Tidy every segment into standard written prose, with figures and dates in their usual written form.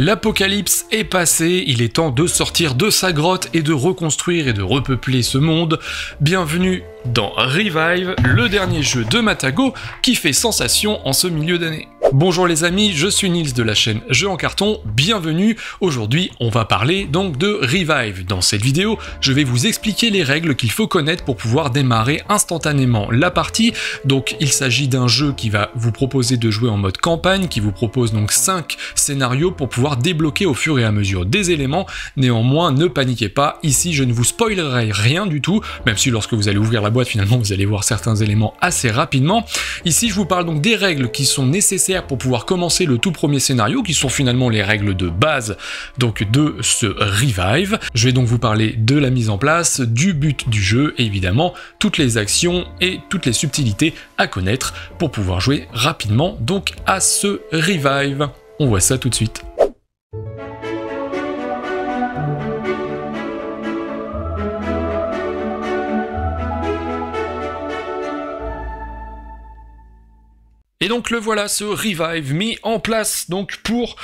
L'apocalypse est passé, il est temps de sortir de sa grotte et de reconstruire et de repeupler ce monde. Bienvenue dans Revive, le dernier jeu de Matagot qui fait sensation en ce milieu d'année. Bonjour les amis, je suis Nils de la chaîne Jeux en carton, bienvenue. Aujourd'hui, on va parler donc de Revive. Dans cette vidéo, je vais vous expliquer les règles qu'il faut connaître pour pouvoir démarrer instantanément la partie. Donc, il s'agit d'un jeu qui va vous proposer de jouer en mode campagne, qui vous propose donc 5 scénarios pour pouvoir débloquer au fur et à mesure des éléments. Néanmoins, ne paniquez pas, ici je ne vous spoilerai rien du tout, même si lorsque vous allez ouvrir la boîte, finalement, vous allez voir certains éléments assez rapidement. Ici, je vous parle donc des règles qui sont nécessaires pour pouvoir commencer le tout premier scénario, qui sont finalement les règles de base donc de ce Revive. Je vais donc vous parler de la mise en place, du but du jeu, et évidemment toutes les actions et toutes les subtilités à connaître pour pouvoir jouer rapidement donc à ce Revive. On voit ça tout de suite. Et donc le voilà, ce Revive mis en place donc pour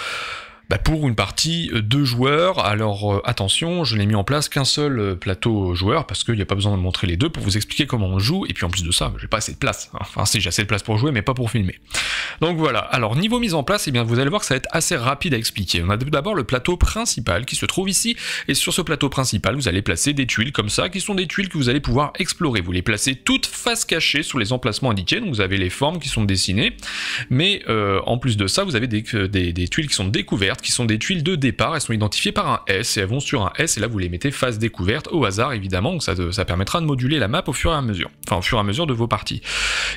une partie 2 joueurs. Alors attention, je n'ai mis en place qu'un seul plateau joueur parce qu'il n'y a pas besoin de montrer les deux pour vous expliquer comment on joue, et puis en plus de ça, j'ai pas assez de place. Enfin si, j'ai assez de place pour jouer mais pas pour filmer. Donc voilà, alors niveau mise en place, eh bien vous allez voir que ça va être assez rapide à expliquer. On a d'abord le plateau principal qui se trouve ici, et sur ce plateau principal, vous allez placer des tuiles comme ça, qui sont des tuiles que vous allez pouvoir explorer. Vous les placez toutes face cachée sur les emplacements indiqués, donc vous avez les formes qui sont dessinées, mais en plus de ça, vous avez des tuiles qui sont découvertes, qui sont des tuiles de départ. Elles sont identifiées par un S et elles vont sur un S, et là vous les mettez face découverte au hasard évidemment, donc ça permettra de moduler la map au fur et à mesure, enfin au fur et à mesure de vos parties.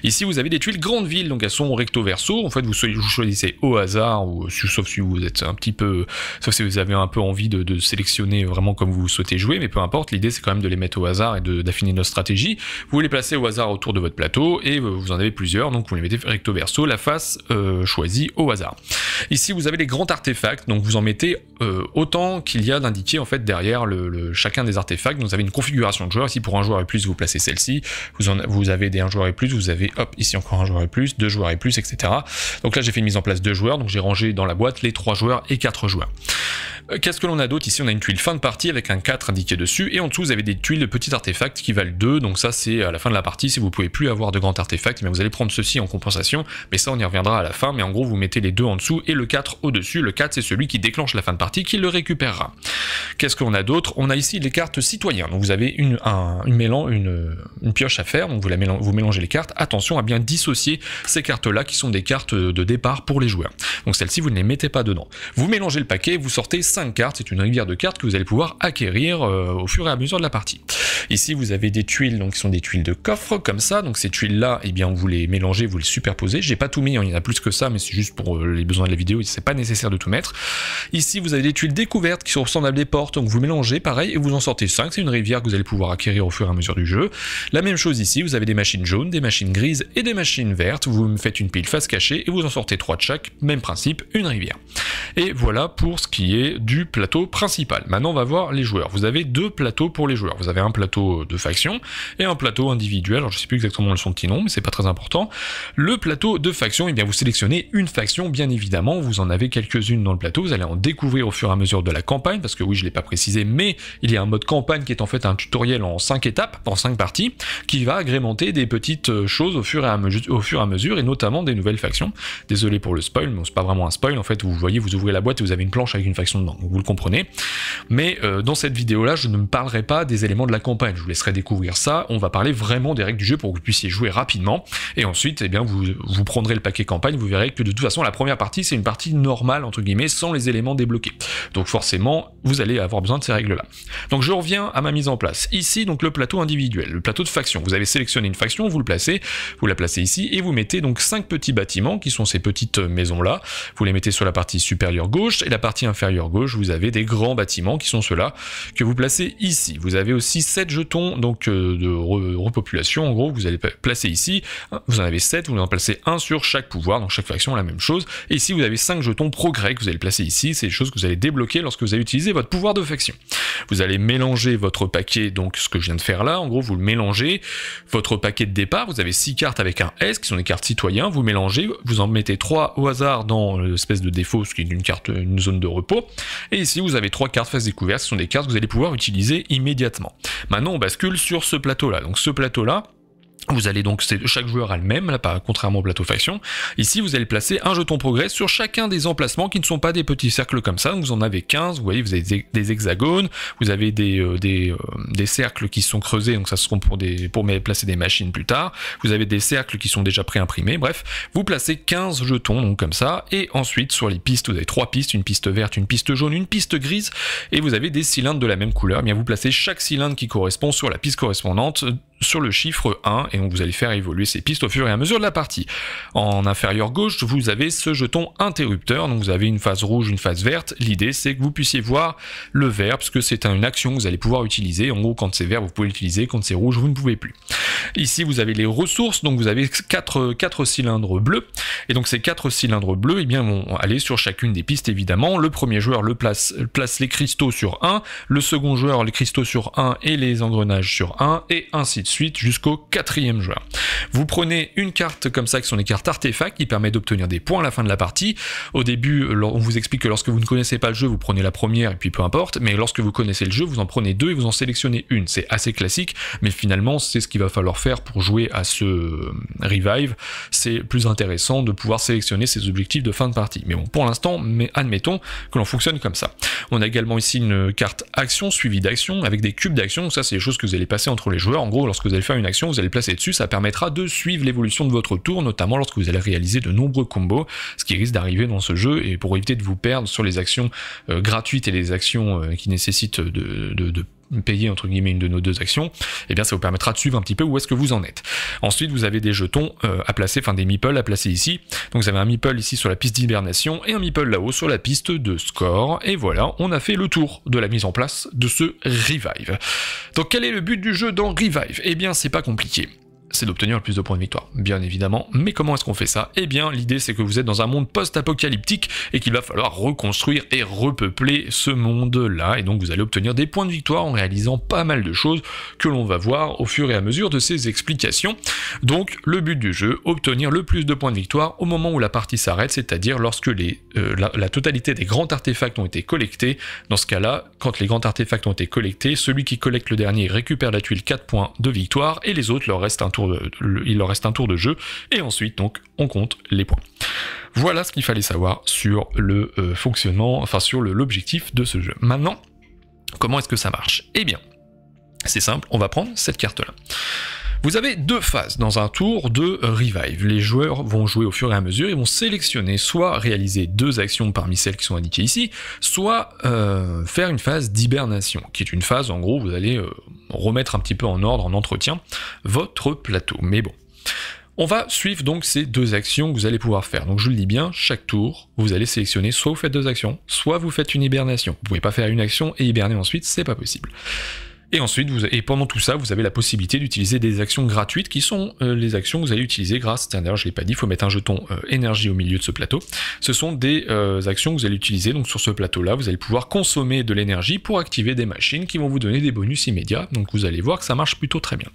Ici vous avez des tuiles grande ville, donc elles sont recto verso. En fait vous choisissez au hasard, ou sauf si vous êtes un petit peu, sauf si vous avez un peu envie de sélectionner vraiment comme vous souhaitez jouer, mais peu importe, l'idée c'est quand même de les mettre au hasard et d'affiner notre stratégie. Vous les placez au hasard autour de votre plateau, et vous en avez plusieurs, donc vous les mettez recto verso, la face choisie au hasard. Ici vous avez les grands artefacts, donc vous en mettez autant qu'il y a d'indiqué en fait derrière chacun des artefacts. Donc vous avez une configuration de joueurs. Ici pour un joueur et plus, vous placez celle-ci. Vous avez un joueur et plus, vous avez hop ici encore un joueur et plus, 2 joueurs et plus, etc. Donc là j'ai fait une mise en place 2 joueurs, donc j'ai rangé dans la boîte les 3 joueurs et 4 joueurs. Qu'est-ce que l'on a d'autre? Ici on a une tuile fin de partie avec un 4 indiqué dessus, et en dessous vous avez des tuiles de petits artefacts qui valent 2, donc ça c'est à la fin de la partie. Si vous pouvez plus avoir de grands artefacts, mais vous allez prendre ceci en compensation, mais ça on y reviendra à la fin. Mais en gros vous mettez les 2 en dessous et le 4 au dessus. Le 4 c'est celui qui déclenche la fin de partie, qui le récupérera. Qu'est-ce qu'on a d'autre? On a ici les cartes citoyens, donc vous avez une pioche à faire, donc vous mélangez les cartes. Attention à bien dissocier ces cartes là qui sont des cartes de départ pour les joueurs, donc celles-ci vous ne les mettez pas dedans. Vous mélangez le paquet, vous sortez 5 cartes, c'est une rivière de cartes que vous allez pouvoir acquérir au fur et à mesure de la partie. Ici vous avez des tuiles, donc qui sont des tuiles de coffre comme ça, donc ces tuiles là, eh bien vous les mélangez, vous les superposez. J'ai pas tout mis, il y en a plus que ça, mais c'est juste pour les besoins de la vidéo, c'est pas nécessaire de tout mettre. Ici vous avez des tuiles découvertes qui sont ressemblent à des portes, donc vous mélangez pareil et vous en sortez 5, c'est une rivière que vous allez pouvoir acquérir au fur et à mesure du jeu. La même chose ici, vous avez des machines jaunes, des machines grises et des machines vertes, vous faites une pile face cachée et vous en sortez 3 de chaque, même principe, une rivière. Et voilà pour ce qui est du plateau principal. Maintenant on va voir les joueurs. Vous avez 2 plateaux pour les joueurs, vous avez un plateau de faction et un plateau individuel. Alors je sais plus exactement son petit nom, mais c'est pas très important. Le plateau de faction, eh bien vous sélectionnez une faction, bien évidemment, vous en avez quelques-unes dans le plateau, vous allez en découvrir au fur et à mesure de la campagne, parce que oui je l'ai pas précisé, mais il y a un mode campagne qui est en fait un tutoriel en 5 étapes, en 5 parties, qui va agrémenter des petites choses au fur et à mesure, et notamment des nouvelles factions. Désolé pour le spoil, mais c'est pas vraiment un spoil, en fait vous voyez, vous ouvrez la boîte et vous avez une planche avec une faction dedans, donc vous le comprenez. Mais dans cette vidéo là je ne me parlerai pas des éléments de la campagne, je vous laisserai découvrir ça, on va parler vraiment des règles du jeu pour que vous puissiez jouer rapidement, et ensuite eh bien vous prendrez le paquet campagne, vous verrez que de toute façon la première partie c'est une partie normale entre guillemets, sans les éléments débloqués, donc forcément vous allez avoir besoin de ces règles là. Donc je reviens à ma mise en place. Ici donc le plateau individuel, le plateau de faction, vous avez sélectionné une faction, vous la placez ici, et vous mettez donc 5 petits bâtiments qui sont ces petites maisons là, vous les mettez sur la partie supérieure gauche et la partie inférieure gauche, gauche, vous avez des grands bâtiments qui sont ceux-là que vous placez ici. Vous avez aussi 7 jetons donc de repopulation, en gros, vous allez placer ici. Vous en avez 7, vous en placez un sur chaque pouvoir, donc chaque faction la même chose. Et ici, vous avez 5 jetons progrès que vous allez placer ici. C'est des choses que vous allez débloquer lorsque vous allez utiliser votre pouvoir de faction. Vous allez mélanger votre paquet, donc ce que je viens de faire là, en gros, vous le mélangez. Votre paquet de départ, vous avez 6 cartes avec un S, qui sont des cartes citoyens, vous mélangez, vous en mettez 3 au hasard dans l'espèce de défaut, ce qui est une zone de repos. Et ici, vous avez 3 cartes face découverte, ce sont des cartes que vous allez pouvoir utiliser immédiatement. Maintenant, on bascule sur ce plateau-là. Donc ce plateau-là, vous allez donc, chaque joueur a le même, là, contrairement au plateau faction. Ici, vous allez placer un jeton progrès sur chacun des emplacements qui ne sont pas des petits cercles comme ça. Donc, vous en avez 15, vous voyez, vous avez des hexagones, vous avez des cercles qui sont creusés, donc ça seront pour placer des machines plus tard. Vous avez des cercles qui sont déjà pré-imprimés, bref. Vous placez 15 jetons, donc comme ça, et ensuite, sur les pistes, vous avez 3 pistes, une piste verte, une piste jaune, une piste grise, et vous avez des cylindres de la même couleur. Eh bien, vous placez chaque cylindre qui correspond sur la piste correspondante, sur le chiffre 1, et donc vous allez faire évoluer ces pistes au fur et à mesure de la partie. En inférieur gauche, vous avez ce jeton interrupteur, donc vous avez une phase rouge, une phase verte. L'idée, c'est que vous puissiez voir le vert, parce que c'est une action que vous allez pouvoir utiliser. En gros, quand c'est vert, vous pouvez l'utiliser, quand c'est rouge, vous ne pouvez plus. Ici, vous avez les ressources, donc vous avez 4 cylindres bleus, et donc ces 4 cylindres bleus, eh bien, vont aller sur chacune des pistes, évidemment. Le premier joueur place les cristaux sur 1, le second joueur les cristaux sur 1 et les engrenages sur 1, et ainsi de suite jusqu'au 4e joueur. Vous prenez une carte comme ça, qui sont des cartes artefacts, qui permettent d'obtenir des points à la fin de la partie. Au début, on vous explique que lorsque vous ne connaissez pas le jeu, vous prenez la première et puis peu importe, mais lorsque vous connaissez le jeu, vous en prenez 2 et vous en sélectionnez une. C'est assez classique, mais finalement, c'est ce qu'il va falloir faire pour jouer à ce revive. C'est plus intéressant de pouvoir sélectionner ses objectifs de fin de partie. Mais bon, pour l'instant, admettons que l'on fonctionne comme ça. On a également ici une carte action suivie d'action avec des cubes d'action. Donc ça, c'est des choses que vous allez passer entre les joueurs. En gros, lorsque vous allez faire une action, vous allez le placer dessus, ça permettra de suivre l'évolution de votre tour, notamment lorsque vous allez réaliser de nombreux combos, ce qui risque d'arriver dans ce jeu, et pour éviter de vous perdre sur les actions gratuites et les actions qui nécessitent de payer entre guillemets une de nos 2 actions, et bien ça vous permettra de suivre un petit peu où est-ce que vous en êtes. Ensuite, vous avez des jetons à placer, enfin des meeples à placer ici. Donc vous avez un meeple ici sur la piste d'hibernation et un meeple là-haut sur la piste de score, et voilà, on a fait le tour de la mise en place de ce revive. Donc quel est le but du jeu dans revive? Eh bien c'est pas compliqué. C'est d'obtenir le plus de points de victoire, bien évidemment. Mais comment est-ce qu'on fait ça? Eh bien, l'idée, c'est que vous êtes dans un monde post-apocalyptique et qu'il va falloir reconstruire et repeupler ce monde-là. Et donc, vous allez obtenir des points de victoire en réalisant pas mal de choses que l'on va voir au fur et à mesure de ces explications. Donc, le but du jeu, obtenir le plus de points de victoire au moment où la partie s'arrête, c'est-à-dire lorsque la totalité des grands artefacts ont été collectés. Dans ce cas-là, quand les grands artefacts ont été collectés, celui qui collecte le dernier récupère la tuile 4 points de victoire et les autres leur restent il leur reste un tour de jeu, et ensuite donc on compte les points. Voilà ce qu'il fallait savoir sur le fonctionnement, enfin sur l'objectif de ce jeu. Maintenant, comment est-ce que ça marche? Eh bien, c'est simple, on va prendre cette carte-là. Vous avez 2 phases dans un tour de revive. Les joueurs vont jouer au fur et à mesure, ils vont sélectionner soit réaliser 2 actions parmi celles qui sont indiquées ici, soit faire une phase d'hibernation, qui est une phase, en gros, vous allez remettre un petit peu en ordre, en entretien, votre plateau. Mais bon, on va suivre donc ces 2 actions que vous allez pouvoir faire. Donc je le dis bien, chaque tour, vous allez sélectionner, soit vous faites 2 actions, soit vous faites une hibernation. Vous pouvez pas faire une action et hiberner ensuite, c'est pas possible. Et ensuite, pendant tout ça, vous avez la possibilité d'utiliser des actions gratuites qui sont les actions que vous allez utiliser grâce, d'ailleurs je ne l'ai pas dit, il faut mettre un jeton énergie au milieu de ce plateau. Ce sont des actions que vous allez utiliser, donc sur ce plateau-là, vous allez pouvoir consommer de l'énergie pour activer des machines qui vont vous donner des bonus immédiats, donc vous allez voir que ça marche plutôt très bien.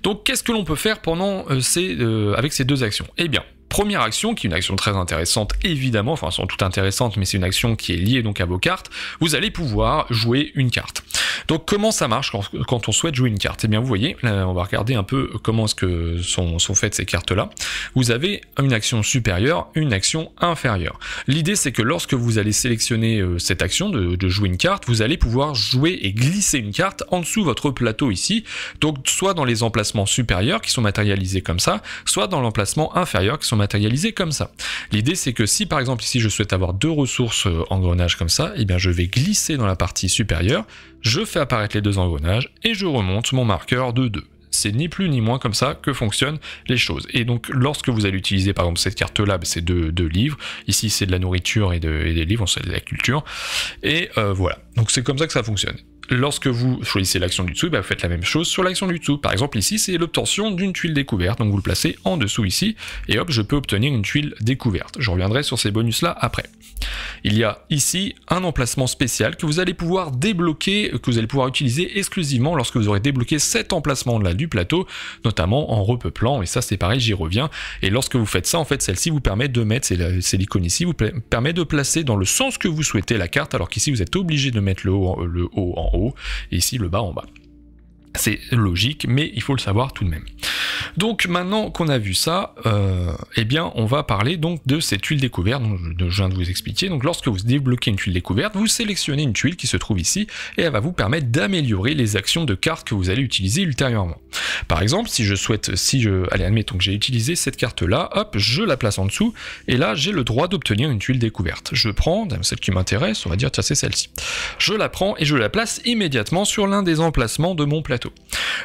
Donc qu'est-ce que l'on peut faire pendant avec ces 2 actions? Eh bien, première action, qui est une action très intéressante évidemment, enfin elles sont toutes intéressantes, mais c'est une action qui est liée donc à vos cartes, vous allez pouvoir jouer une carte. Donc comment ça marche quand on souhaite jouer une carte? Eh bien vous voyez, là, on va regarder un peu comment est-ce que sont faites ces cartes-là. Vous avez une action supérieure, une action inférieure. L'idée c'est que lorsque vous allez sélectionner cette action de jouer une carte, vous allez pouvoir jouer et glisser une carte en dessous de votre plateau ici, donc soit dans les emplacements supérieurs qui sont matérialisés comme ça, soit dans l'emplacement inférieur qui sont matérialisés comme ça. L'idée c'est que si par exemple ici je souhaite avoir 2 ressources engrenages comme ça, eh bien je vais glisser dans la partie supérieure, je fais apparaître les 2 engrenages et je remonte mon marqueur de 2. c'est ni plus ni moins comme ça que fonctionnent les choses. Et donc lorsque vous allez utiliser par exemple cette carte-là, c'est deux livres, ici c'est de la nourriture et des livres, c'est de la culture, et voilà, donc c'est comme ça que ça fonctionne. Lorsque vous choisissez l'action du dessous, vous faites la même chose sur l'action du dessous. Par exemple ici c'est l'obtention d'une tuile découverte, donc vous le placez en dessous ici, et hop je peux obtenir une tuile découverte. Je reviendrai sur ces bonus là après. Il y a ici un emplacement spécial que vous allez pouvoir débloquer, que vous allez pouvoir utiliser exclusivement lorsque vous aurez débloqué cet emplacement là du plateau, notamment en repeuplant, et ça c'est pareil, j'y reviens. Et lorsque vous faites ça, en fait celle-ci vous permet de mettre, c'est l'icône ici, vous permet de placer dans le sens que vous souhaitez la carte, alors qu'ici vous êtes obligé de mettre le haut en haut, et ici le bas en bas. C'est logique, mais il faut le savoir tout de même. Donc maintenant qu'on a vu ça, eh bien on va parler donc de cette tuile découverte dont je viens de vous expliquer. Donc lorsque vous débloquez une tuile découverte, vous sélectionnez une tuile qui se trouve ici et elle va vous permettre d'améliorer les actions de cartes que vous allez utiliser ultérieurement. Par exemple, allez, admettons que j'ai utilisé cette carte là, hop, je la place en dessous et là j'ai le droit d'obtenir une tuile découverte. Je prends celle qui m'intéresse, on va dire tiens c'est celle-ci. Je la prends et je la place immédiatement sur l'un des emplacements de mon plateau.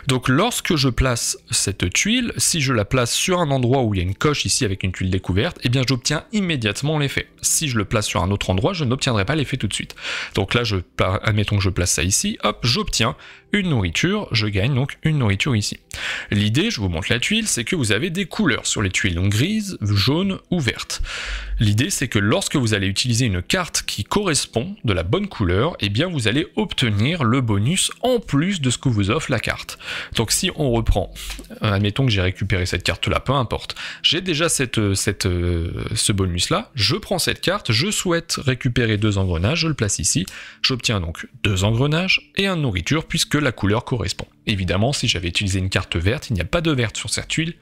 Donc lorsque je place cette tuile, si je la place sur un endroit où il y a une coche ici avec une tuile découverte, eh bien j'obtiens immédiatement l'effet. Si je le place sur un autre endroit, je n'obtiendrai pas l'effet tout de suite. Donc là, admettons que je place ça ici, hop, j'obtiens une nourriture, je gagne donc une nourriture ici. L'idée, je vous montre la tuile, c'est que vous avez des couleurs sur les tuiles, donc grise, jaune ou verte. L'idée, c'est que lorsque vous allez utiliser une carte qui correspond de la bonne couleur, eh bien vous allez obtenir le bonus en plus de ce que vous offre la carte. Donc si on reprend, admettons que j'ai récupéré cette carte-là, peu importe, j'ai déjà ce bonus-là, je prends cette carte, je souhaite récupérer 2 engrenages, je le place ici, j'obtiens donc 2 engrenages et une nourriture puisque la couleur correspond. Évidemment, si j'avais utilisé une carte verte, il n'y a pas de verte sur cette tuile,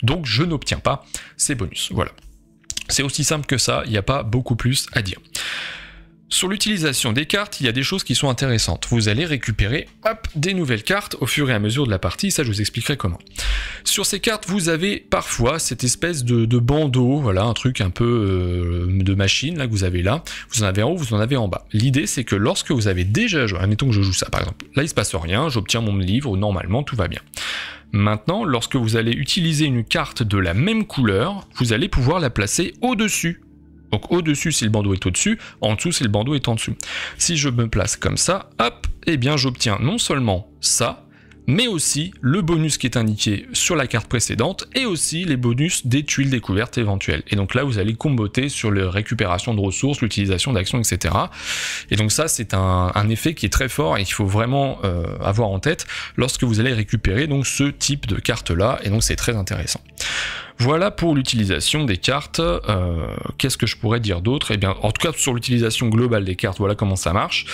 donc je n'obtiens pas ces bonus. Voilà. C'est aussi simple que ça, il n'y a pas beaucoup plus à dire. Sur l'utilisation des cartes, il y a des choses qui sont intéressantes. Vous allez récupérer des nouvelles cartes au fur et à mesure de la partie, ça je vous expliquerai comment. Sur ces cartes, vous avez parfois cette espèce de bandeau, voilà, un truc un peu de machine là que vous avez là. Vous en avez en haut, vous en avez en bas. L'idée c'est que lorsque vous avez déjà joué, admettons que je joue ça par exemple, là il se passe rien, j'obtiens mon livre, normalement tout va bien. Maintenant, lorsque vous allez utiliser une carte de la même couleur, vous allez pouvoir la placer au-dessus. Donc au-dessus si le bandeau est au-dessus, en dessous si le bandeau est en dessous. Si je me place comme ça, hop, eh bien j'obtiens non seulement ça, mais aussi le bonus qui est indiqué sur la carte précédente et aussi les bonus des tuiles découvertes éventuelles. Et donc là vous allez comboter sur la récupération de ressources, l'utilisation d'actions, etc. Et donc ça c'est un effet qui est très fort et qu'il faut vraiment avoir en tête lorsque vous allez récupérer donc ce type de carte là, et donc c'est très intéressant. Voilà pour l'utilisation des cartes. Qu'est-ce que je pourrais dire d'autre? Eh bien, en tout cas, sur l'utilisation globale des cartes, voilà comment ça marche.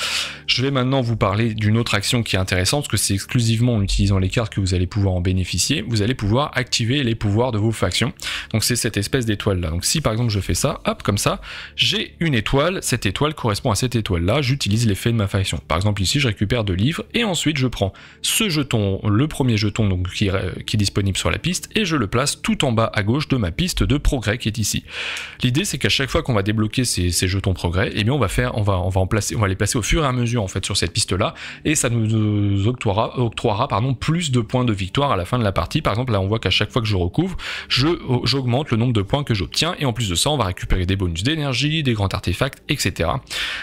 Je vais maintenant vous parler d'une autre action qui est intéressante, parce que c'est exclusivement en utilisant les cartes que vous allez pouvoir en bénéficier. Vous allez pouvoir activer les pouvoirs de vos factions. Donc c'est cette espèce d'étoile là. Donc si par exemple je fais ça, hop, comme ça, j'ai une étoile, cette étoile correspond à cette étoile là, j'utilise l'effet de ma faction. Par exemple ici, je récupère 2 livres, et ensuite je prends ce jeton, le premier jeton donc, qui est disponible sur la piste, et je le place tout en bas à gauche de ma piste de progrès qui est ici. L'idée c'est qu'à chaque fois qu'on va débloquer ces jetons progrès, eh bien on va les placer au fur et à mesure en fait sur cette piste là, et ça nous octroiera plus de points de victoire à la fin de la partie. Par exemple là on voit qu'à chaque fois que je recouvre, j'augmente le nombre de points que j'obtiens, et en plus de ça on va récupérer des bonus d'énergie, des grands artefacts, etc.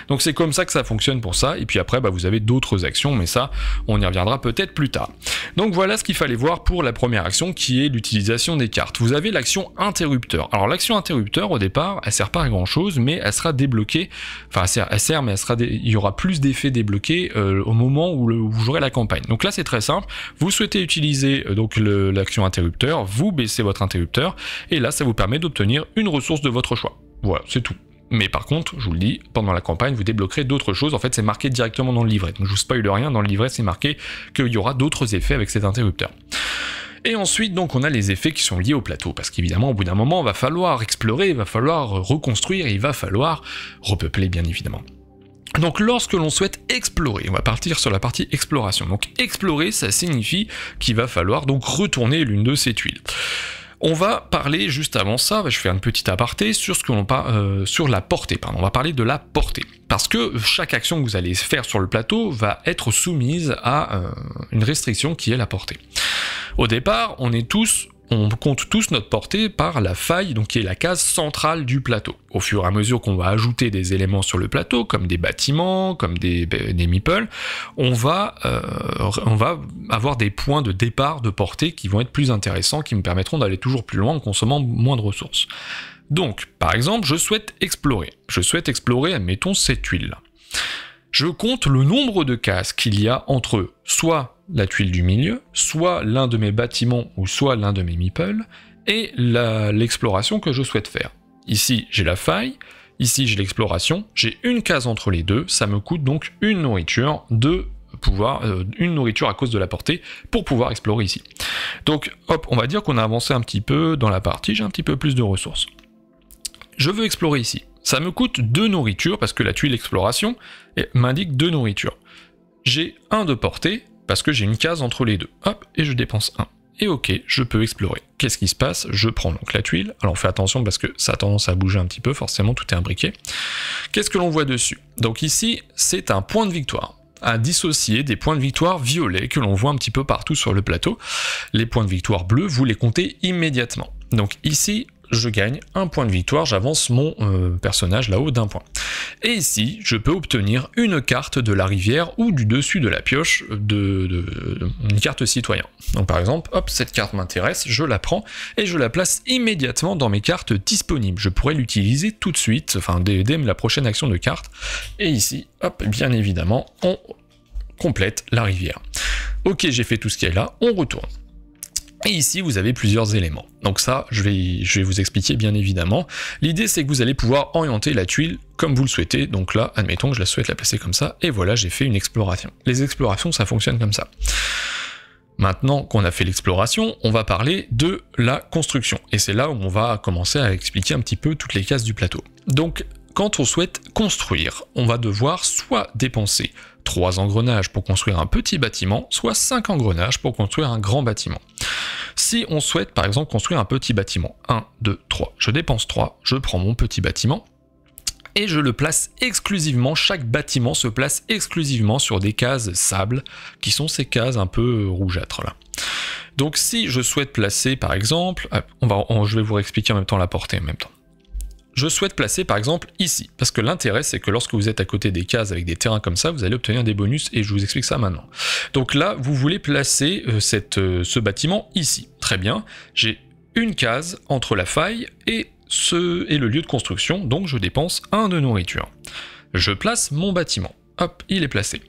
Donc c'est comme ça que ça fonctionne pour ça, et puis après vous avez d'autres actions, mais ça on y reviendra peut-être plus tard. Donc voilà ce qu'il fallait voir pour la première action qui est l'utilisation des cartes. Vous avez l'action interrupteur. Alors l'action interrupteur au départ elle sert pas à grand chose, mais elle sera débloquée, enfin elle sert mais il y aura plus d'effets débloqués au moment où vous jouerez la campagne. Donc là c'est très simple, vous souhaitez utiliser donc l'action interrupteur, vous baissez votre interrupteur, et là ça vous permet d'obtenir une ressource de votre choix. Voilà, c'est tout. Mais par contre, je vous le dis, pendant la campagne, vous débloquerez d'autres choses. En fait, c'est marqué directement dans le livret. Donc je vous spoil rien, dans le livret, c'est marqué qu'il y aura d'autres effets avec cet interrupteur. Et ensuite, donc, on a les effets qui sont liés au plateau, parce qu'évidemment, au bout d'un moment, il va falloir explorer, il va falloir reconstruire, et il va falloir repeupler, bien évidemment. Donc lorsque l'on souhaite explorer, on va partir sur la partie exploration. Donc explorer, ça signifie qu'il va falloir donc retourner l'une de ces tuiles. On va parler juste avant ça, je fais un petit aparté sur ce que l'on sur la portée. Pardon. On va parler de la portée. Parce que chaque action que vous allez faire sur le plateau va être soumise à une restriction qui est la portée. Au départ, on compte tous notre portée par la faille, donc qui est la case centrale du plateau. Au fur et à mesure qu'on va ajouter des éléments sur le plateau, comme des bâtiments, comme des meeples, on va avoir des points de départ de portée qui vont être plus intéressants, qui me permettront d'aller toujours plus loin en consommant moins de ressources. Donc, par exemple, je souhaite explorer. Admettons, cette tuile-là. Je compte le nombre de cases qu'il y a entre soit la tuile du milieu, soit l'un de mes bâtiments ou soit l'un de mes meeples, et l'exploration que je souhaite faire. Ici, j'ai la faille, ici j'ai l'exploration, j'ai une case entre les deux, ça me coûte donc une nourriture à cause de la portée pour pouvoir explorer ici. Donc hop, on va dire qu'on a avancé un petit peu dans la partie, j'ai un petit peu plus de ressources. Je veux explorer ici. Ça me coûte 2 nourritures parce que la tuile exploration m'indique 2 nourritures. J'ai 1 de portée parce que j'ai une case entre les deux. Hop, et je dépense 1. Et ok, je peux explorer. Qu'est-ce qui se passe? Je prends donc la tuile. Alors on fait attention parce que ça a tendance à bouger un petit peu, forcément tout est imbriqué. Qu'est-ce que l'on voit dessus? Donc ici, c'est un point de victoire, à dissocier des points de victoire violets que l'on voit un petit peu partout sur le plateau. Les points de victoire bleus, vous les comptez immédiatement. Donc ici, je gagne un point de victoire, j'avance mon personnage là-haut d'un point. Et ici, je peux obtenir une carte de la rivière ou du dessus de la pioche une carte citoyen. Donc par exemple, hop, cette carte m'intéresse, je la prends et je la place immédiatement dans mes cartes disponibles. Je pourrais l'utiliser tout de suite, enfin dès la prochaine action de carte. Et ici, hop, bien évidemment, on complète la rivière. Ok, j'ai fait tout ce qui est là, on retourne. Et ici, vous avez plusieurs éléments. Donc ça, je vais vous expliquer bien évidemment. L'idée, c'est que vous allez pouvoir orienter la tuile comme vous le souhaitez. Donc là, admettons que je souhaite la placer comme ça. Et voilà, j'ai fait une exploration. Les explorations, ça fonctionne comme ça. Maintenant qu'on a fait l'exploration, on va parler de la construction. Et c'est là où on va commencer à expliquer un petit peu toutes les cases du plateau. Donc, quand on souhaite construire, on va devoir soit dépenser 3 engrenages pour construire un petit bâtiment, soit 5 engrenages pour construire un grand bâtiment. Si on souhaite par exemple construire un petit bâtiment, 1, 2, 3, je dépense 3, je prends mon petit bâtiment, et je le place exclusivement, chaque bâtiment se place exclusivement sur des cases sable, qui sont ces cases un peu rougeâtres là. Donc si je souhaite placer par exemple, je vais vous expliquer en même temps la portée en même temps. Je souhaite placer par exemple ici, parce que l'intérêt c'est que lorsque vous êtes à côté des cases avec des terrains comme ça, vous allez obtenir des bonus et je vous explique ça maintenant. Donc là, vous voulez placer ce bâtiment ici. Très bien, j'ai une case entre la faille et le lieu de construction, donc je dépense 1 de nourriture. Je place mon bâtiment, hop, il est placé.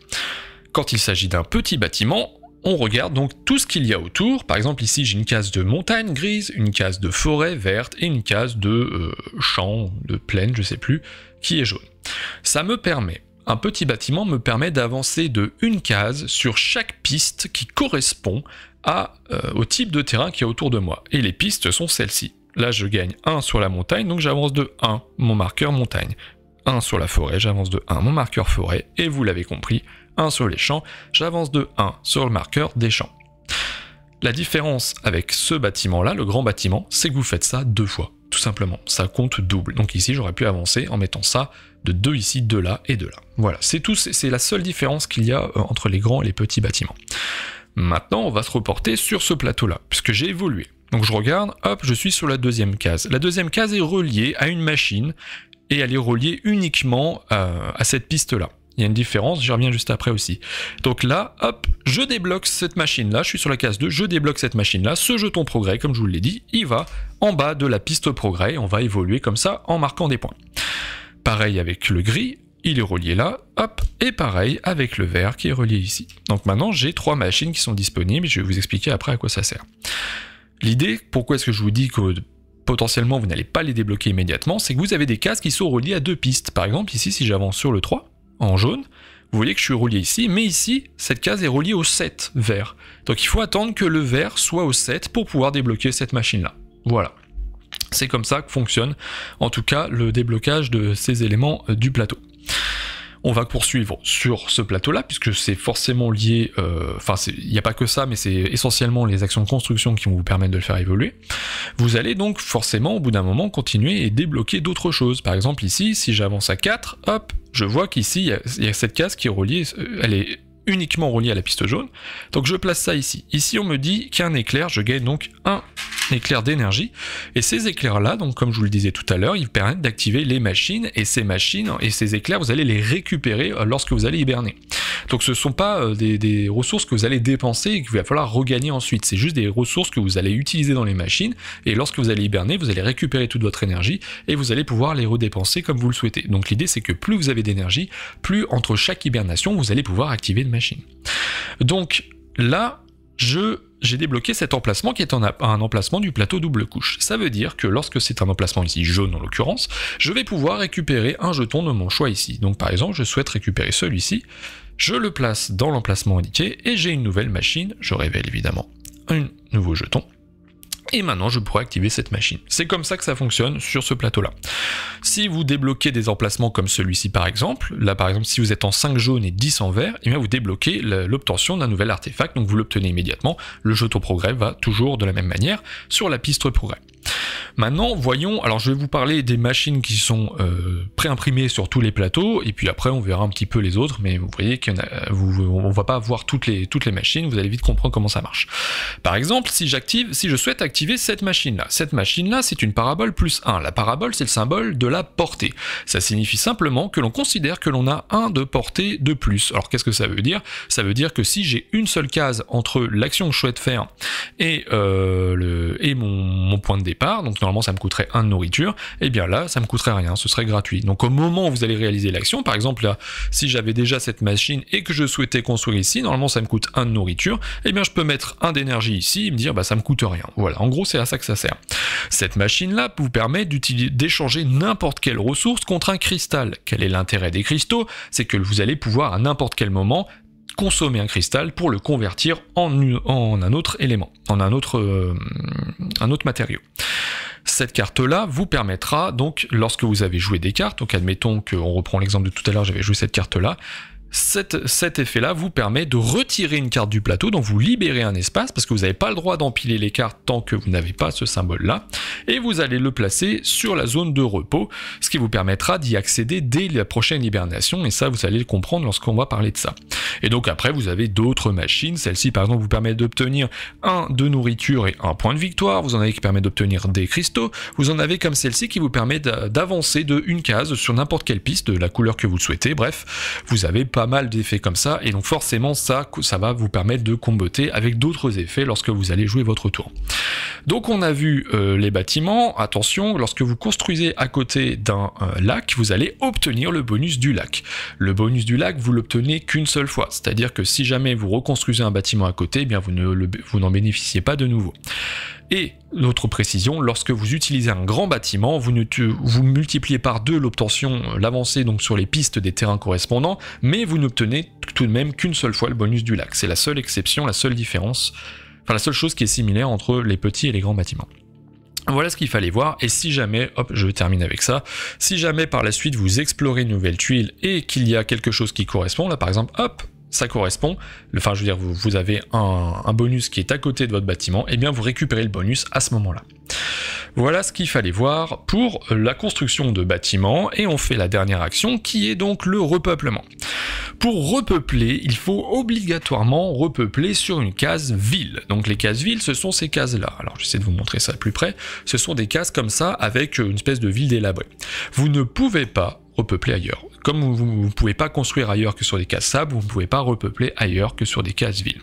Quand il s'agit d'un petit bâtiment, on regarde donc tout ce qu'il y a autour. Par exemple ici j'ai une case de montagne grise, une case de forêt verte et une case de champ, de plaine, je sais plus, qui est jaune. Ça me permet, un petit bâtiment me permet d'avancer de une case sur chaque piste qui correspond au type de terrain qui est autour de moi. Et les pistes sont celles-ci. Là je gagne 1 sur la montagne, donc j'avance de 1, mon marqueur montagne. 1 sur la forêt, j'avance de 1, mon marqueur forêt, et vous l'avez compris, 1 sur les champs, j'avance de 1 sur le marqueur des champs. La différence avec ce bâtiment-là, le grand bâtiment, c'est que vous faites ça 2 fois, tout simplement. Ça compte double. Donc ici, j'aurais pu avancer en mettant ça de 2 ici, 2 là et 2 là. Voilà, c'est tout, c'est la seule différence qu'il y a entre les grands et les petits bâtiments. Maintenant, on va se reporter sur ce plateau-là, puisque j'ai évolué. Donc je regarde, hop, je suis sur la deuxième case. La deuxième case est reliée à une machine, et elle est reliée uniquement à cette piste-là. Il y a une différence, j'y reviens juste après aussi. Donc là, hop, je débloque cette machine-là, je suis sur la case 2, je débloque cette machine-là, ce jeton progrès, comme je vous l'ai dit, il va en bas de la piste progrès, on va évoluer comme ça en marquant des points. Pareil avec le gris, il est relié là, hop, et pareil avec le vert qui est relié ici. Donc maintenant, j'ai 3 machines qui sont disponibles, et je vais vous expliquer après à quoi ça sert. L'idée, pourquoi est-ce que je vous dis que potentiellement vous n'allez pas les débloquer immédiatement, c'est que vous avez des cases qui sont reliées à 2 pistes. Par exemple, ici, si j'avance sur le 3, en jaune, vous voyez que je suis relié ici, mais ici, cette case est reliée au 7 vert. Donc il faut attendre que le vert soit au 7 pour pouvoir débloquer cette machine-là. Voilà. C'est comme ça que fonctionne, en tout cas, le déblocage de ces éléments du plateau. On va poursuivre sur ce plateau-là, puisque c'est forcément lié, il n'y a pas que ça, mais c'est essentiellement les actions de construction qui vont vous permettre de le faire évoluer. Vous allez donc forcément, au bout d'un moment, continuer et débloquer d'autres choses. Par exemple, ici, si j'avance à 4, hop, je vois qu'ici, il y a cette case qui est reliée, elle est uniquement reliée à la piste jaune, donc je place ça ici. Ici on me dit qu'il y a un éclair, je gagne donc un éclair d'énergie, et ces éclairs là, donc comme je vous le disais tout à l'heure, ils permettent d'activer les machines, et ces machines et ces éclairs vous allez les récupérer lorsque vous allez hiberner. Donc ce ne sont pas des ressources que vous allez dépenser et qu'il va falloir regagner ensuite, c'est juste des ressources que vous allez utiliser dans les machines, et lorsque vous allez hiberner, vous allez récupérer toute votre énergie, et vous allez pouvoir les redépenser comme vous le souhaitez. Donc l'idée c'est que plus vous avez d'énergie, plus entre chaque hibernation, vous allez pouvoir activer une machine. Donc là, j'ai débloqué cet emplacement qui est un emplacement du plateau double couche. Ça veut dire que lorsque c'est un emplacement ici jaune en l'occurrence, je vais pouvoir récupérer un jeton de mon choix ici. Donc par exemple, je souhaite récupérer celui-ci, je le place dans l'emplacement indiqué et j'ai une nouvelle machine, je révèle évidemment un nouveau jeton. Et maintenant, je pourrais activer cette machine. C'est comme ça que ça fonctionne sur ce plateau-là. Si vous débloquez des emplacements comme celui-ci par exemple, là par exemple, si vous êtes en 5 jaune et 10 en vert, et bien vous débloquez l'obtention d'un nouvel artefact, donc vous l'obtenez immédiatement. Le jeton progrès va toujours de la même manière sur la piste progrès. Maintenant, voyons, alors je vais vous parler des machines qui sont pré-imprimées sur tous les plateaux, et puis après on verra un petit peu les autres, mais vous voyez qu'on ne va pas voir toutes les machines, vous allez vite comprendre comment ça marche. Par exemple, si je souhaite activer cette machine-là, c'est une parabole plus 1. La parabole, c'est le symbole de la portée. Ça signifie simplement que l'on considère que l'on a 1 de portée de plus. Alors qu'est-ce que ça veut dire? Ça veut dire que si j'ai une seule case entre l'action que je souhaite faire et mon point de départ, donc normalement ça me coûterait 1 de nourriture, et bien là ça me coûterait rien, ce serait gratuit. Donc au moment où vous allez réaliser l'action, par exemple là, si j'avais déjà cette machine et que je souhaitais construire ici, normalement ça me coûte 1 de nourriture, et bien je peux mettre 1 d'énergie ici et me dire bah ça me coûte rien. Voilà, en gros c'est à ça que ça sert. Cette machine là vous permet d'échanger n'importe quelle ressource contre un cristal. Quel est l'intérêt des cristaux? C'est que vous allez pouvoir à n'importe quel moment consommer un cristal pour le convertir en un autre élément, en un autre matériau. Cette carte-là vous permettra donc, lorsque vous avez joué des cartes, donc admettons qu'on reprend l'exemple de tout à l'heure, j'avais joué cette carte-là, cet effet-là vous permet de retirer une carte du plateau, donc vous libérez un espace, parce que vous n'avez pas le droit d'empiler les cartes tant que vous n'avez pas ce symbole-là, et vous allez le placer sur la zone de repos, ce qui vous permettra d'y accéder dès la prochaine hibernation, et ça vous allez le comprendre lorsqu'on va parler de ça. Et donc après vous avez d'autres machines, celle-ci par exemple vous permet d'obtenir 1 de nourriture et 1 point de victoire, vous en avez qui permet d'obtenir des cristaux, vous en avez comme celle-ci qui vous permet d'avancer de une case sur n'importe quelle piste, de la couleur que vous souhaitez, bref, vous avez pas mal d'effets comme ça, et donc forcément ça va vous permettre de comboter avec d'autres effets lorsque vous allez jouer votre tour. Donc on a vu les bâtiments, attention, lorsque vous construisez à côté d'un lac, vous allez obtenir le bonus du lac. Le bonus du lac, vous l'obtenez qu'une seule fois, c'est-à-dire que si jamais vous reconstruisez un bâtiment à côté, eh bien vous n'en bénéficiez pas de nouveau. Et autre précision, lorsque vous utilisez un grand bâtiment, vous multipliez par 2 l'obtention, l'avancée donc sur les pistes des terrains correspondants, mais vous n'obtenez tout de même qu'une seule fois le bonus du lac. C'est la seule exception, la seule différence, enfin la seule chose qui est similaire entre les petits et les grands bâtiments. Voilà ce qu'il fallait voir, et si jamais, hop, je termine avec ça, si jamais par la suite vous explorez une nouvelle tuile et qu'il y a quelque chose qui correspond, là par exemple, hop, ça correspond, enfin je veux dire vous avez un bonus qui est à côté de votre bâtiment, et bien vous récupérez le bonus à ce moment-là. Voilà ce qu'il fallait voir pour la construction de bâtiments, et on fait la dernière action qui est donc le repeuplement. Pour repeupler, il faut obligatoirement repeupler sur une case ville. Donc les cases villes, ce sont ces cases-là. Alors j'essaie de vous montrer ça de plus près. Ce sont des cases comme ça avec une espèce de ville délabrée. Vous ne pouvez pas repeupler ailleurs. Comme vous ne pouvez pas construire ailleurs que sur des cases sable, vous ne pouvez pas repeupler ailleurs que sur des cases villes.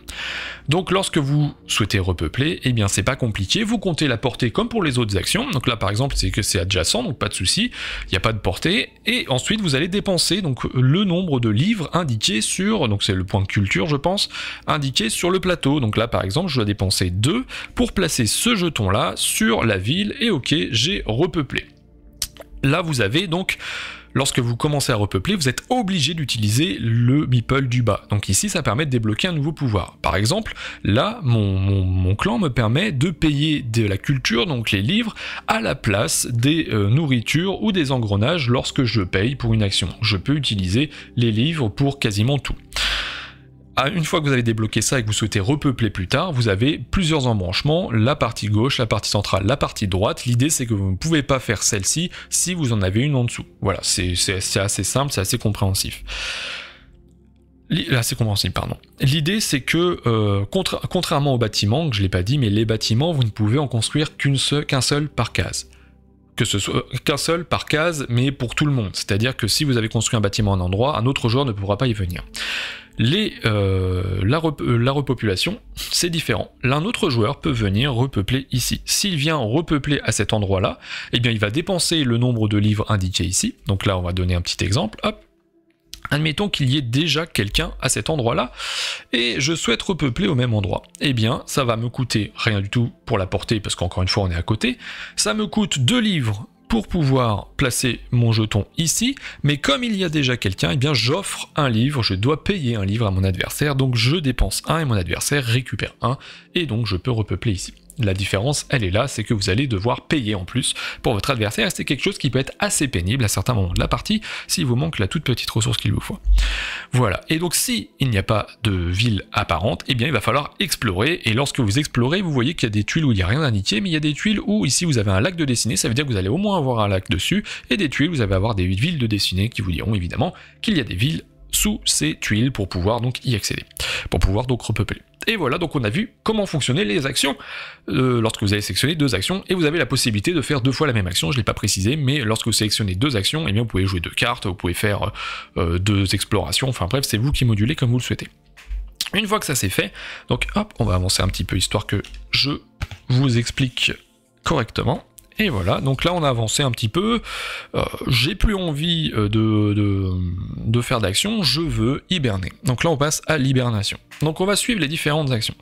Donc lorsque vous souhaitez repeupler, eh bien c'est pas compliqué, vous comptez la portée comme pour les autres actions. Donc là par exemple c'est que c'est adjacent, donc pas de souci, il n'y a pas de portée, et ensuite vous allez dépenser donc le nombre de livres indiqués sur, donc c'est le point de culture je pense, indiqué sur le plateau. Donc là par exemple je dois dépenser 2 pour placer ce jeton là sur la ville, et ok, j'ai repeuplé. Là vous avez donc lorsque vous commencez à repeupler, vous êtes obligé d'utiliser le meeple du bas. Donc ici, ça permet de débloquer un nouveau pouvoir. Par exemple, là, mon clan me permet de payer de la culture, donc les livres, à la place des nourritures ou des engrenages lorsque je paye pour une action. Je peux utiliser les livres pour quasiment tout. Une fois que vous avez débloqué ça et que vous souhaitez repeupler plus tard, vous avez plusieurs embranchements, la partie gauche, la partie centrale, la partie droite. L'idée c'est que vous ne pouvez pas faire celle-ci si vous en avez une en dessous. Voilà, c'est assez simple, c'est assez compréhensif. L'idée c'est que, contrairement aux bâtiments, que je ne l'ai pas dit, mais les bâtiments, vous ne pouvez en construire qu'un seul par case. Que ce soit qu'un seul par case, mais pour tout le monde. C'est-à-dire que si vous avez construit un bâtiment à un endroit, un autre joueur ne pourra pas y venir. La repopulation, c'est différent. L'un autre joueur peut venir repeupler ici. S'il vient repeupler à cet endroit-là, eh bien il va dépenser le nombre de livres indiqué ici. Donc là, on va donner un petit exemple. Hop. Admettons qu'il y ait déjà quelqu'un à cet endroit-là, et je souhaite repeupler au même endroit. Eh bien, ça va me coûter rien du tout pour la porter, parce qu'encore une fois, on est à côté. Ça me coûte 2 livres pour pouvoir placer mon jeton ici, mais comme il y a déjà quelqu'un, eh bien j'offre un livre, je dois payer un livre à mon adversaire, donc je dépense 1 et mon adversaire récupère 1, et donc je peux repeupler ici. La différence, elle est là, c'est que vous allez devoir payer en plus pour votre adversaire, et c'est quelque chose qui peut être assez pénible à certains moments de la partie, s'il vous manque la toute petite ressource qu'il vous faut. Voilà, et donc si il n'y a pas de ville apparente, eh bien il va falloir explorer, et lorsque vous explorez, vous voyez qu'il y a des tuiles où il n'y a rien d'indiqué, mais il y a des tuiles où ici vous avez un lac de dessiné, ça veut dire que vous allez au moins avoir un lac dessus, et des tuiles où vous allez avoir des villes de dessiné qui vous diront évidemment qu'il y a des villes sous ces tuiles pour pouvoir donc y accéder, pour pouvoir donc repeupler. Et voilà, donc on a vu comment fonctionnaient les actions lorsque vous avez sélectionné 2 actions, et vous avez la possibilité de faire 2 fois la même action, je ne l'ai pas précisé, mais lorsque vous sélectionnez 2 actions, eh bien vous pouvez jouer 2 cartes, vous pouvez faire 2 explorations, enfin bref, c'est vous qui modulez comme vous le souhaitez. Une fois que ça c'est fait, donc hop, on va avancer un petit peu histoire que je vous explique correctement. Et voilà, donc là on a avancé un petit peu, j'ai plus envie de faire d'action, je veux hiberner. Donc là on passe à l'hibernation. Donc on va suivre les différentes actions.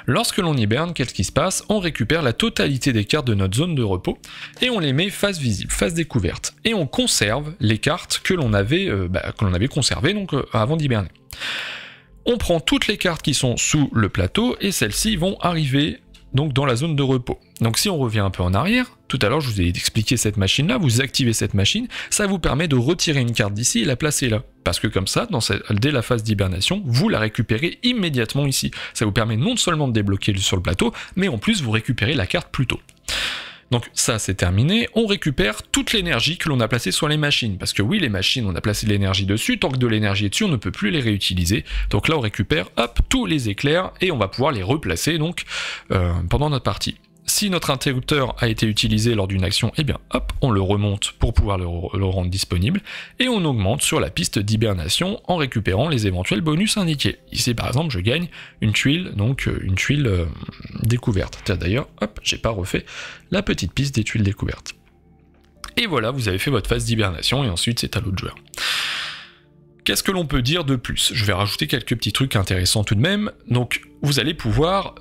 Lorsque l'on hiberne, qu'est-ce qui se passe? On récupère la totalité des cartes de notre zone de repos, et on les met face visible, face découverte. Et on conserve les cartes que l'on avait conservées donc, avant d'hiberner. On prend toutes les cartes qui sont sous le plateau, et celles-ci vont arriver donc dans la zone de repos. Donc si on revient un peu en arrière, tout à l'heure je vous ai expliqué cette machine-là, vous activez cette machine, ça vous permet de retirer une carte d'ici et la placer là. Parce que comme ça, dès la phase d'hibernation, vous la récupérez immédiatement ici. Ça vous permet non seulement de débloquer sur le plateau, mais en plus vous récupérez la carte plus tôt. Donc ça c'est terminé, on récupère toute l'énergie que l'on a placée sur les machines, parce que oui les machines on a placé de l'énergie dessus, tant que de l'énergie est dessus on ne peut plus les réutiliser, donc là on récupère hop tous les éclairs et on va pouvoir les replacer donc pendant notre partie. Si notre interrupteur a été utilisé lors d'une action, eh bien hop, on le remonte pour pouvoir le rendre disponible, et on augmente sur la piste d'hibernation en récupérant les éventuels bonus indiqués. Ici par exemple je gagne une tuile, donc une tuile découverte. Tiens d'ailleurs, hop, j'ai pas refait la petite piste des tuiles découvertes. Et voilà, vous avez fait votre phase d'hibernation, et ensuite c'est à l'autre joueur. Qu'est-ce que l'on peut dire de plus? Je vais rajouter quelques petits trucs intéressants tout de même. Donc vous allez pouvoir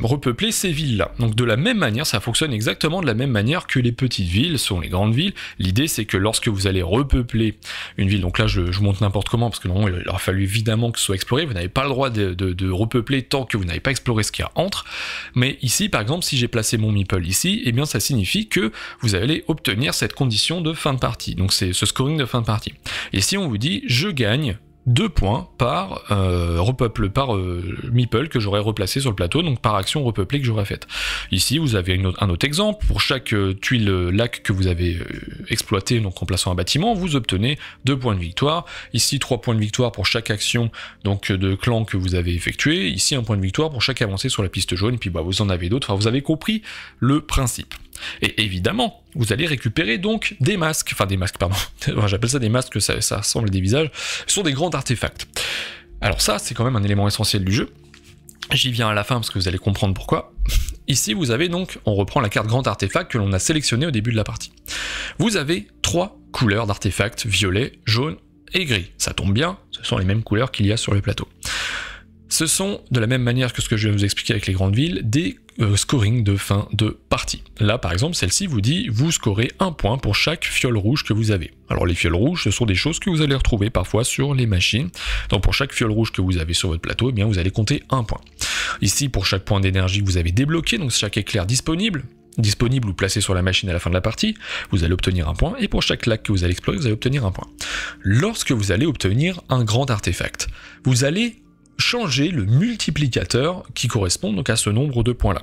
repeupler ces villes-là. Donc de la même manière, ça fonctionne exactement de la même manière que les petites villes sont les grandes villes. L'idée c'est que lorsque vous allez repeupler une ville, donc là je montre n'importe comment, parce que non, il aura fallu évidemment que ce soit exploré, vous n'avez pas le droit de repeupler tant que vous n'avez pas exploré ce qu'il y a entre. Mais ici par exemple, si j'ai placé mon meeple ici, eh bien ça signifie que vous allez obtenir cette condition de fin de partie. Donc c'est ce scoring de fin de partie. Et si on vous dit, je gagne 2 points par meeple que j'aurais replacé sur le plateau, donc par action repeuplée que j'aurais faite. Ici vous avez un autre exemple, pour chaque tuile lac que vous avez exploité donc en plaçant un bâtiment, vous obtenez 2 points de victoire, ici 3 points de victoire pour chaque action donc de clan que vous avez effectué, ici 1 point de victoire pour chaque avancée sur la piste jaune, et puis bah, vous en avez d'autres, enfin vous avez compris le principe. Et évidemment, vous allez récupérer donc des masques, pardon, j'appelle ça des masques, ça ressemble à des visages, ce sont des grands artefacts. Alors ça, c'est quand même un élément essentiel du jeu, j'y viens à la fin parce que vous allez comprendre pourquoi. Ici, vous avez donc, on reprend la carte grand artefact que l'on a sélectionnée au début de la partie. Vous avez 3 couleurs d'artefacts, violet, jaune et gris. Ça tombe bien, ce sont les mêmes couleurs qu'il y a sur le plateau. Ce sont, de la même manière que ce que je viens de vous expliquer avec les grandes villes, des scoring de fin de partie. Là, par exemple, celle-ci vous dit, vous scorez 1 point pour chaque fiole rouge que vous avez. Alors les fioles rouges, ce sont des choses que vous allez retrouver parfois sur les machines. Donc pour chaque fiole rouge que vous avez sur votre plateau, eh bien vous allez compter 1 point. Ici, pour chaque point d'énergie que vous avez débloqué, donc chaque éclair disponible ou placé sur la machine à la fin de la partie, vous allez obtenir 1 point, et pour chaque lac que vous allez explorer, vous allez obtenir 1 point. Lorsque vous allez obtenir un grand artefact, vous allez changer le multiplicateur qui correspond donc à ce nombre de points là.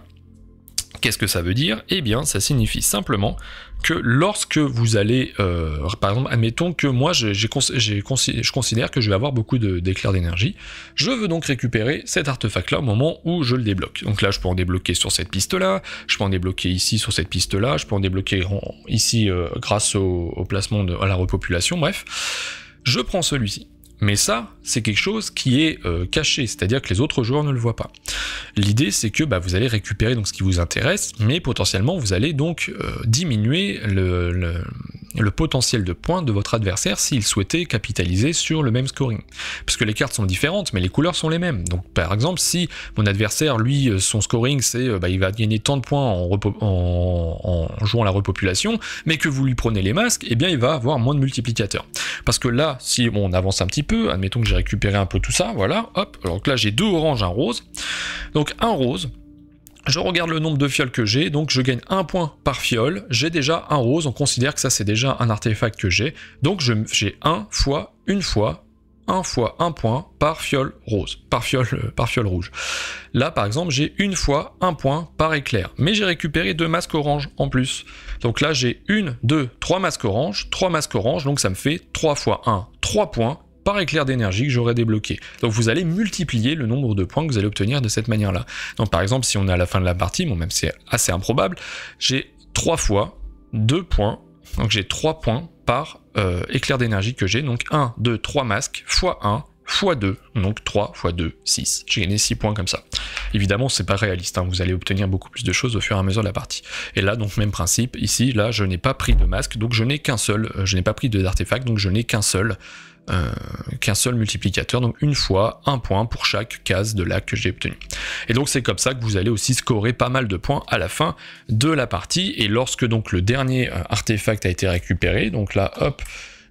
Qu'est-ce que ça veut dire? Eh bien ça signifie simplement que lorsque vous allez, par exemple, admettons que moi je considère que je vais avoir beaucoup d'éclairs d'énergie, je veux donc récupérer cet artefact là au moment où je le débloque. Donc là je peux en débloquer sur cette piste là, je peux en débloquer ici sur cette piste là, je peux en débloquer ici grâce au placement à la repopulation, bref, je prends celui-ci. Mais ça, c'est quelque chose qui est caché, c'est-à-dire que les autres joueurs ne le voient pas. L'idée, c'est que vous allez récupérer donc ce qui vous intéresse, mais potentiellement, vous allez donc diminuer le potentiel de points de votre adversaire s'il souhaitait capitaliser sur le même scoring. Parce que les cartes sont différentes, mais les couleurs sont les mêmes. Donc par exemple, si mon adversaire, lui, son scoring, c'est il va gagner tant de points en jouant la repopulation, mais que vous lui prenez les masques, eh bien il va avoir moins de multiplicateurs. Parce que là, si on avance un petit peu, admettons que j'ai récupéré un peu tout ça, voilà, hop, alors que là j'ai 2 oranges, un rose, donc un rose, je regarde le nombre de fioles que j'ai, donc je gagne 1 point par fiole, j'ai déjà un rose, on considère que ça c'est déjà un artefact que j'ai, donc j'ai 1 fois 1 point par fiole rose, par fiole rouge. Là par exemple j'ai 1 fois 1 point par éclair, mais j'ai récupéré 2 masques orange en plus. Donc là j'ai 1, 2, 3 masques orange, donc ça me fait 3 fois 1, 3 points par éclair d'énergie que j'aurais débloqué. Donc vous allez multiplier le nombre de points que vous allez obtenir de cette manière-là. Donc par exemple, si on est à la fin de la partie, bon même c'est assez improbable, j'ai 3 fois 2 points, donc j'ai 3 points par éclair d'énergie que j'ai, donc 1, 2, 3 masques, fois 1, fois 2, donc 3 fois 2, 6. J'ai gagné 6 points comme ça. Évidemment, c'est pas réaliste, hein, vous allez obtenir beaucoup plus de choses au fur et à mesure de la partie. Et là, donc même principe, ici, là, je n'ai pas pris de masque, donc je n'ai qu'un seul, je n'ai pas pris d'artefact, donc je n'ai qu'un seul multiplicateur, donc 1 fois 1 point pour chaque case de lac que j'ai obtenu. Et donc c'est comme ça que vous allez aussi scorer pas mal de points à la fin de la partie, et lorsque donc le dernier artefact a été récupéré, donc là hop,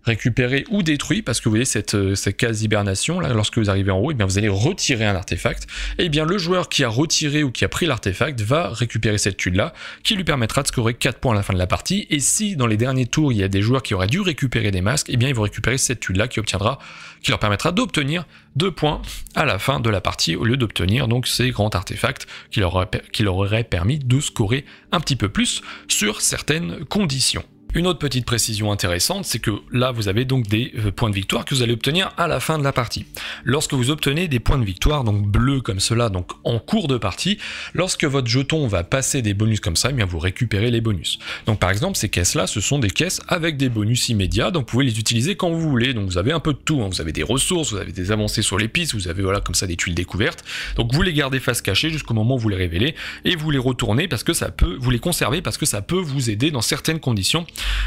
récupéré ou détruit, parce que vous voyez cette case hibernation là, lorsque vous arrivez en haut, et bien vous allez retirer un artefact, et bien le joueur qui a retiré ou qui a pris l'artefact va récupérer cette tuile là, qui lui permettra de scorer 4 points à la fin de la partie, et si dans les derniers tours il y a des joueurs qui auraient dû récupérer des masques, et bien ils vont récupérer cette tuile là qui leur permettra d'obtenir 2 points à la fin de la partie, au lieu d'obtenir donc ces grands artefacts qui leur auraient permis de scorer un petit peu plus sur certaines conditions. Une autre petite précision intéressante, c'est que là vous avez donc des points de victoire que vous allez obtenir à la fin de la partie. Lorsque vous obtenez des points de victoire, donc bleus comme cela, donc en cours de partie, lorsque votre jeton va passer des bonus comme ça, eh bien vous récupérez les bonus. Donc par exemple ces caisses-là, ce sont des caisses avec des bonus immédiats, donc vous pouvez les utiliser quand vous voulez, donc vous avez un peu de tout, hein. Vous avez des ressources, vous avez des avancées sur les pistes, vous avez voilà comme ça des tuiles découvertes, donc vous les gardez face cachée jusqu'au moment où vous les révélez, et vous les retournez parce que vous les conservez parce que ça peut vous aider dans certaines conditions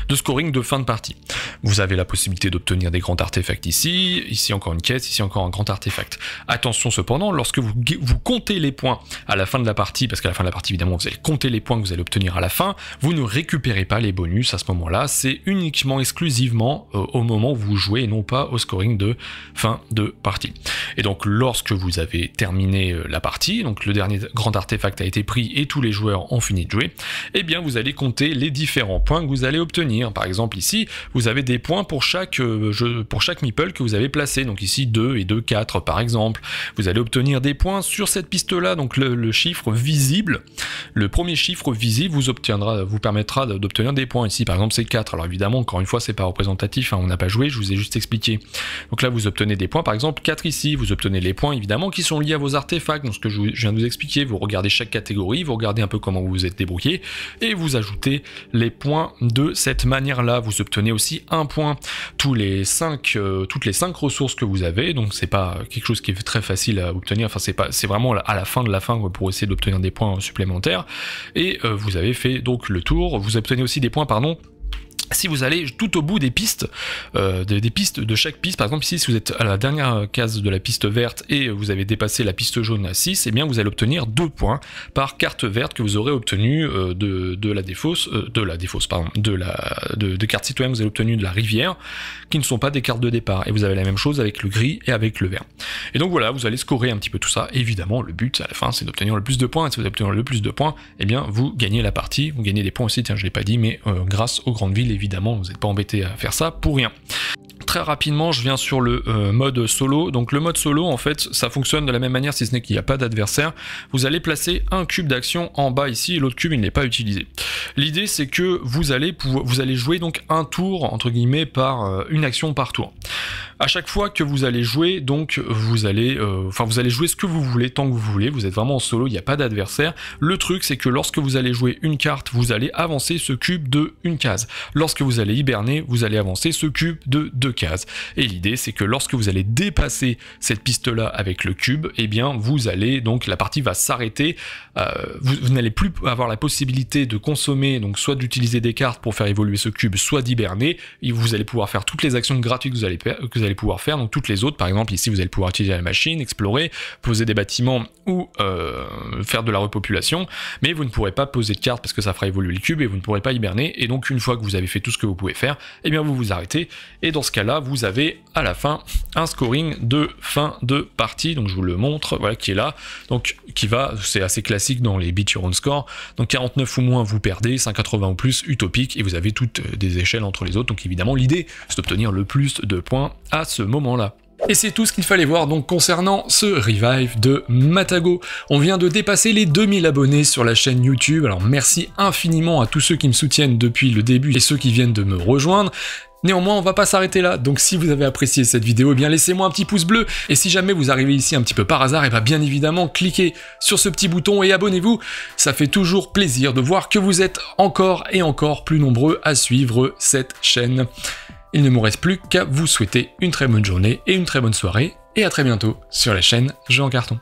de scoring de fin de partie. Vous avez la possibilité d'obtenir des grands artefacts ici encore une caisse, ici encore un grand artefact. Attention cependant, lorsque vous comptez les points à la fin de la partie, parce qu'à la fin de la partie évidemment vous allez compter les points que vous allez obtenir à la fin, vous ne récupérez pas les bonus à ce moment-là, c'est uniquement exclusivement au moment où vous jouez et non pas au scoring de fin de partie. Et donc lorsque vous avez terminé la partie, donc le dernier grand artefact a été pris et tous les joueurs ont fini de jouer, et bien vous allez compter les différents points que vous allez obtenir. Par exemple ici, vous avez des points pour chaque meeple que vous avez placé, donc ici 2 et 2, 4 par exemple. Vous allez obtenir des points sur cette piste-là, donc le chiffre visible, le premier chiffre visible vous permettra d'obtenir des points. Ici par exemple c'est 4, alors évidemment encore une fois c'est pas représentatif, hein, on n'a pas joué, je vous ai juste expliqué. Donc là vous obtenez des points, par exemple 4 ici, vous obtenez les points évidemment qui sont liés à vos artefacts, donc ce que je viens de vous expliquer, vous regardez chaque catégorie, vous regardez un peu comment vous vous êtes débrouillé, et vous ajoutez les points de cette manière-là. Vous obtenez aussi un point toutes les 5 ressources que vous avez, donc c'est pas quelque chose qui est très facile à obtenir, enfin c'est vraiment à la fin de la fin pour essayer d'obtenir des points supplémentaires, et vous avez fait donc le tour, vous obtenez aussi des points si vous allez tout au bout des pistes, des pistes de chaque piste, par exemple ici si vous êtes à la dernière case de la piste verte et vous avez dépassé la piste jaune à 6, et bien vous allez obtenir 2 points par carte verte que vous aurez obtenu de cartes citoyennes que vous avez obtenues de la rivière, qui ne sont pas des cartes de départ, et vous avez la même chose avec le gris et avec le vert. Et donc voilà, vous allez scorer un petit peu tout ça. Évidemment, le but à la fin c'est d'obtenir le plus de points, et si vous obtenez le plus de points, et bien vous gagnez la partie, vous gagnez des points aussi, tiens je l'ai pas dit, mais grâce aux grandes villes, évidemment, vous n'êtes pas embêté à faire ça pour rien. Très rapidement, je viens sur le mode solo. Donc le mode solo, en fait, ça fonctionne de la même manière, si ce n'est qu'il n'y a pas d'adversaire. Vous allez placer un cube d'action en bas ici, et l'autre cube, il n'est pas utilisé. L'idée, c'est que vous allez jouer donc un tour, entre guillemets, par une action par tour. À chaque fois que vous allez jouer, donc vous allez jouer ce que vous voulez, tant que vous voulez, vous êtes vraiment en solo, il n'y a pas d'adversaire. Le truc, c'est que lorsque vous allez jouer une carte, vous allez avancer ce cube de une case. Lorsque vous allez hiberner, vous allez avancer ce cube de 2 cases. Et l'idée, c'est que lorsque vous allez dépasser cette piste-là avec le cube, eh bien, vous allez, donc la partie va s'arrêter, vous n'allez plus avoir la possibilité de consommer, donc soit d'utiliser des cartes pour faire évoluer ce cube, soit d'hiberner, et vous allez pouvoir faire toutes les actions gratuites que vous allez pouvoir faire, donc toutes les autres, par exemple ici vous allez pouvoir utiliser la machine, explorer, poser des bâtiments ou faire de la repopulation, mais vous ne pourrez pas poser de cartes parce que ça fera évoluer le cube et vous ne pourrez pas hiberner, et donc une fois que vous avez fait tout ce que vous pouvez faire, et bien vous vous arrêtez, et dans ce cas-là vous avez à la fin un scoring de fin de partie, donc je vous le montre, voilà, qui est là, donc qui va, c'est assez classique dans les beat your own score, donc 49 ou moins vous perdez, 180 ou plus utopique, et vous avez toutes des échelles entre les autres, donc évidemment l'idée c'est d'obtenir le plus de points à ce moment-là. Et c'est tout ce qu'il fallait voir donc concernant ce revive de Matago. On vient de dépasser les 2000 abonnés sur la chaîne YouTube, alors merci infiniment à tous ceux qui me soutiennent depuis le début et ceux qui viennent de me rejoindre. Néanmoins, on va pas s'arrêter là, donc si vous avez apprécié cette vidéo, eh bien laissez-moi un petit pouce bleu, et si jamais vous arrivez ici un petit peu par hasard, et bien évidemment, cliquez sur ce petit bouton et abonnez-vous, ça fait toujours plaisir de voir que vous êtes encore et encore plus nombreux à suivre cette chaîne. Il ne me reste plus qu'à vous souhaiter une très bonne journée et une très bonne soirée, et à très bientôt sur la chaîne Jeux en Carton.